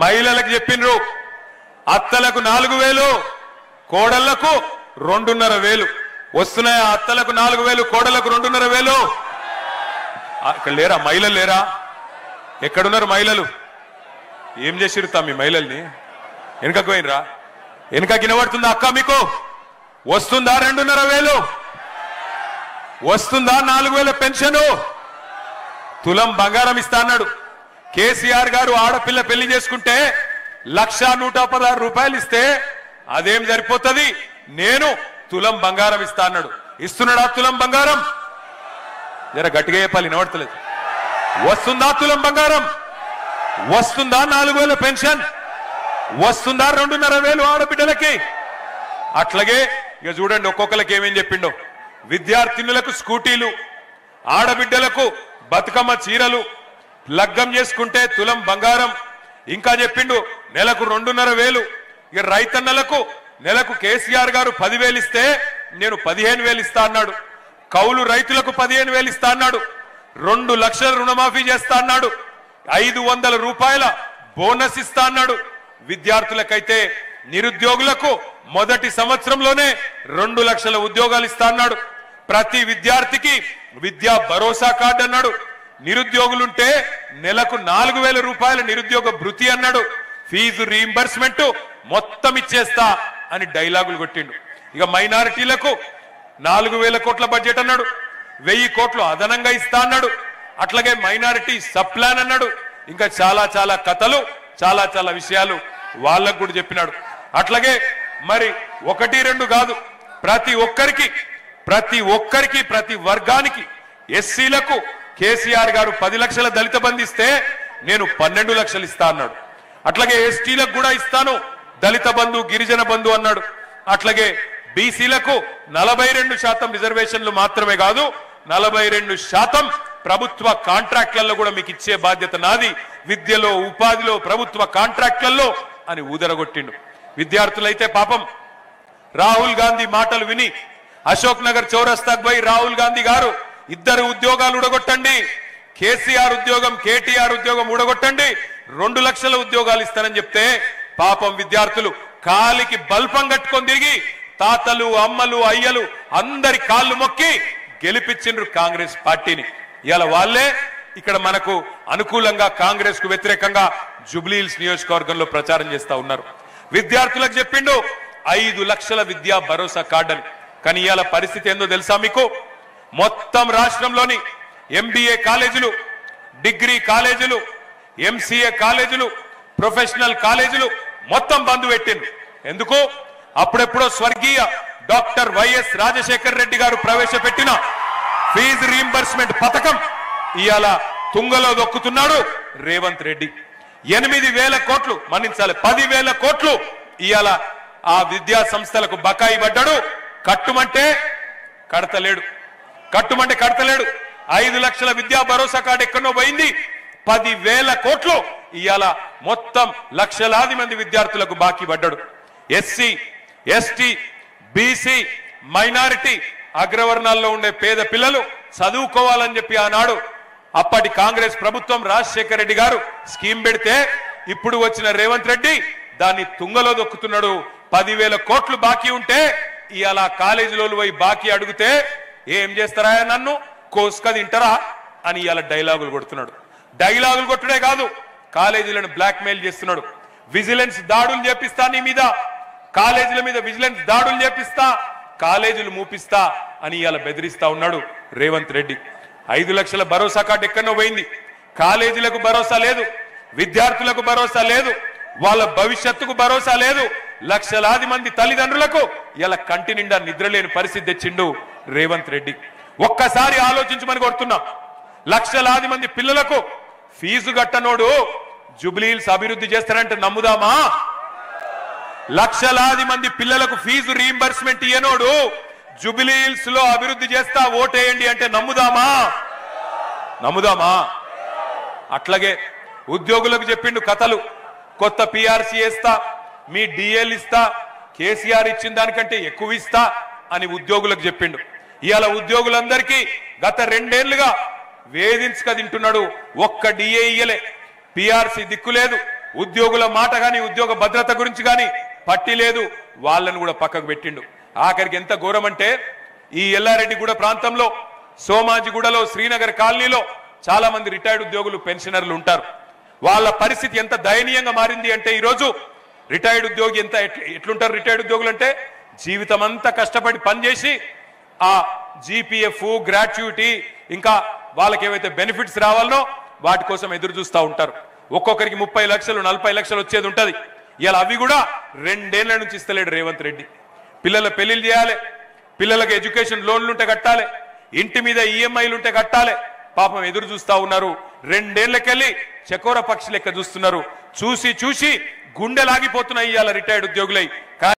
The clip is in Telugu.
మహిళలకు చెప్పిండ్రు అత్తలకు 4000 కోడళ్లకు 2,500 వస్తున్నాయి. అత్తలకు 4000 కోడళ్లకు 2,500. ఇక్కడ లేరా మహిళలు? లేరా? ఎక్కడున్నారు మహిళలు? ఏం చేసిరుతా మీ మహిళల్ని? వెనుకకు పోయినరా? వెనుక గినబడుతుందా అక్క? మీకు వస్తుందా 2,500? వస్తుందా 4,000 పెన్షన్? తులం బంగారం ఇస్తా అన్నాడు కేసీఆర్ గారు. ఆడపిల్ల పెళ్లి చేసుకుంటే 1,116 రూపాయలు ఇస్తే అదేం సరిపోతుంది, నేను తులం బంగారం ఇస్తా అన్నాడు. ఇస్తున్నాడా తులం బంగారం? జర గట్టిగా చెప్పాలి, వినబడతలేదు. వస్తుందా తులం బంగారం? వస్తుందా 4,000 పెన్షన్? వస్తుందా 2,500 ఆడబిడ్డలకి? అట్లాగే ఇక చూడండి ఒక్కొక్కరికి ఏమేం చెప్పిండో. విద్యార్థినులకు స్కూటీలు, ఆడబిడ్డలకు బతుకమ్మ చీరలు, లగ్గం చేసుకుంటే తులం బంగారం. ఇంకా చెప్పిండు నెలకు 2,500. ఇక రైతన్నలకు నెలకు కేసీఆర్ గారు 10,000 ఇస్తే నేను 15,000 ఇస్తా అన్నాడు. కౌలు రైతులకు 15,000 ఇస్తా అన్నాడు. 2 లక్షల రుణమాఫీ చేస్తా అన్నాడు. 500 రూపాయల బోనస్ ఇస్తా అన్నాడు. విద్యార్థులకైతే నిరుద్యోగులకు మొదటి సంవత్సరంలోనే 2 లక్షల ఉద్యోగాలు ఇస్తా అన్నాడు. ప్రతి విద్యార్థికి విద్యా భరోసా కార్డు అన్నాడు. నిరుద్యోగులుంటే నెలకు 4,000 రూపాయల నిరుద్యోగ భృతి అన్నాడు. ఫీజు రీయింబర్స్మెంట్ మొత్తం ఇచ్చేస్తా అని డైలాగులు కొట్టిండు. ఇక మైనారిటీలకు 4,000 కోట్ల బడ్జెట్ అన్నాడు. 1,000 కోట్లు అదనంగా ఇస్తా అన్నాడు. అట్లాగే మైనారిటీ సబ్ ప్లాన్ అన్నాడు. ఇంకా చాలా చాలా కథలు, చాలా చాలా విషయాలు వాళ్ళకు కూడా చెప్పినాడు. అట్లాగే మరి 1, 2 కాదు, ప్రతి ఒక్కరికి ప్రతి వర్గానికి ఎస్సీలకు కేసీఆర్ గారు 10 లక్షల దళిత బంధు ఇస్తే నేను 12 లక్షలు ఇస్తా అన్నాడు. అట్లాగే ఎస్టీలకు కూడా ఇస్తాను దళిత బంధు, గిరిజన బంధు అన్నాడు. అట్లాగే బీసీలకు 42% రిజర్వేషన్లు మాత్రమే కాదు, 42% ప్రభుత్వ కాంట్రాక్ట్లలో కూడా మీకు ఇచ్చే బాధ్యత నాది, విద్యలో ఉపాధిలో ప్రభుత్వ కాంట్రాక్ట్లలో అని ఊదరగొట్టిండు. విద్యార్థులైతే పాపం రాహుల్ గాంధీ మాటలు విని అశోక్ నగర్ చౌరస్తాకు పోయి రాహుల్ గాంధీ గారు 2 ఉద్యోగాలు ఊడగొట్టండి, కేసీఆర్ ఉద్యోగం కేటీఆర్ ఉద్యోగం ఊడగొట్టండి, 2 లక్షల ఉద్యోగాలు ఇస్తానని చెప్తే పాపం విద్యార్థులు కాలికి బల్పం కట్టుకొని తిరిగి తాతలు అమ్మలు అయ్యలు అందరి కాళ్ళు మొక్కి గెలిపించిండ్రు కాంగ్రెస్ పార్టీని. ఇవాళ వాళ్ళే ఇక్కడ మనకు అనుకూలంగా కాంగ్రెస్ కు వ్యతిరేకంగా జూబ్లీహిల్స్ నియోజకవర్గంలో ప్రచారం చేస్తా ఉన్నారు. విద్యార్థులకు చెప్పిండు 5 లక్షల విద్యా భరోసా కార్డు అని. కానీ ఇవాళ పరిస్థితి ఏందో తెలుసా మీకు? మొత్తం రాష్ట్రంలోని ఎంబీఏ కాలేజీలు, డిగ్రీ కాలేజీలు, ఎంసీఏ కాలేజీలు, ప్రొఫెషనల్ కాలేజీలు మొత్తం బంద్ పెట్టిండ్రు. ఎందుకు? అప్పుడెప్పుడో స్వర్గీయ డాక్టర్ వైఎస్ రాజశేఖర్ రెడ్డి గారు ప్రవేశపెట్టిన ఫీజు రీయింబర్స్మెంట్ పథకం ఇవాళ తుంగలో దొక్కుతున్నాడు రేవంత్ రెడ్డి. 8,000 కోట్లు మన్నించాలి, 10,000 కోట్లు ఇవాళ ఆ విద్యా సంస్థలకు బకాయి పడ్డాడు. కట్టుమంటే కడతలేడు. 5 లక్షల విద్యా భరోసా కార్డు ఎక్కడో పోయింది. 10,000 కోట్లు ఇవాళ మొత్తం లక్షలాది మంది విద్యార్థులకు బాకీ పడ్డాడు. ఎస్సీ, ఎస్టీ, బీసీ, మైనారిటీ, అగ్రవర్ణాల్లో ఉండే పేద పిల్లలు చదువుకోవాలని చెప్పి ఆనాడు అప్పటి కాంగ్రెస్ ప్రభుత్వం రాజశేఖర రెడ్డి గారు స్కీమ్ పెడితే ఇప్పుడు వచ్చిన రేవంత్ రెడ్డి దాన్ని తుంగలో దొక్కుతున్నాడు. 10,000 కోట్లు బాకీ ఉంటే ఇవాళ కాలేజీలో పోయి బాకీ అడిగితే ఏం చేస్తారా, నన్ను కోసుక తింటారా అని ఇవాళ డైలాగులు కొడుతున్నాడు. డైలాగులు కొట్టుడే కాదు, కాలేజీలను బ్లాక్ మెయిల్ చేస్తున్నాడు. విజిలెన్స్ దాడులు చేపిస్తా, నీ మీద కాలేజీల మీద విజిలెన్స్ దాడులు చేపిస్తా, కాలేజీలు మూపిస్తా అని ఇవాళ బెదిరిస్తా ఉన్నాడు రేవంత్ రెడ్డి. 5 లక్షల భరోసా కార్డు ఎక్కడో పోయింది. కాలేజీలకు భరోసా లేదు, విద్యార్థులకు భరోసా లేదు, వాళ్ళ భవిష్యత్తుకు భరోసా లేదు. లక్షలాది మంది తల్లిదండ్రులకు ఇలా కంటి నిండా నిద్రలేని పరిస్థితి తెచ్చిండు రేవంత్ రెడ్డి. ఒక్కసారి ఆలోచించమని కోరుతున్నాం. లక్షలాది మంది పిల్లలకు ఫీజు కట్టనోడు జూబ్లీహిల్స్ అభివృద్ధి చేస్తారంటే నమ్ముదామా? లక్షలాది మంది పిల్లలకు ఫీజు రీయింబర్స్మెంట్ ఇయ్యనోడు జూబ్లీహిల్స్ లో అభివృద్ధి చేస్తా ఓటేయండి అంటే నమ్ముదామా? అట్లాగే ఉద్యోగులకు చెప్పిండు కథలు. కొత్త పిఆర్సీ వేస్తా, మీ డిఎల్ ఇస్తా, కేసీఆర్ ఇచ్చిన దానికంటే ఎక్కువ ఇస్తా అని ఉద్యోగులకు చెప్పిండు. ఇవాళ ఉద్యోగులందరికీ గత 2 ఏళ్లుగా వేధించక తింటున్నాడు. ఒక్క డిఏ ఇయ్యలే. పిఆర్సీ దిక్కు లేదు, ఉద్యోగుల మాట గాని ఉద్యోగ భద్రత గురించి గాని పట్టి లేదు, వాళ్ళను కూడా పక్కకు పెట్టిండు. ఆఖరికి ఎంత ఘోరం అంటే ఈ ఎల్లారెడ్డిగూడ ప్రాంతంలో, సోమాజిగూడలో, శ్రీనగర్ కాలనీలో చాలా మంది రిటైర్డ్ ఉద్యోగులు, పెన్షనర్లు ఉంటారు. వాళ్ళ పరిస్థితి ఎంత దయనీయంగా మారింది అంటే ఈరోజు రిటైర్డ్ ఉద్యోగి ఎంత ఎట్లుంటారు? రిటైర్డ్ ఉద్యోగులు అంటే జీవితం అంతా కష్టపడి పనిచేసి ఆ జీపీఎఫ్, గ్రాట్యుటీ, ఇంకా వాళ్ళకి ఏవైతే బెనిఫిట్స్ రావాలనో వాటి కోసం ఎదురు చూస్తూ ఉంటారు. ఒక్కొక్కరికి 30 లక్షలు 40 లక్షలు వచ్చేది ఉంటది. ఇలా అవి కూడా 2 ఏళ్ల నుంచి ఇస్తలేడు రేవంత్ రెడ్డి. పిల్లల పెళ్లిళ్ళు చేయాలి, పిల్లలకు ఎడ్యుకేషన్ లోన్లు ఉంటే కట్టాలి, ఇంటి మీద ఈఎంఐలు ఉంటే కట్టాలి. పాపం ఎదురు చూస్తా ఉన్నారు. 2 ఏళ్లకెళ్ళి చకోర పక్షి లెక్క చూస్తున్నారు. చూసి చూసి గుండెలాగిపోతున్నాయి ఇవాళ రిటైర్డ్ ఉద్యోగులై.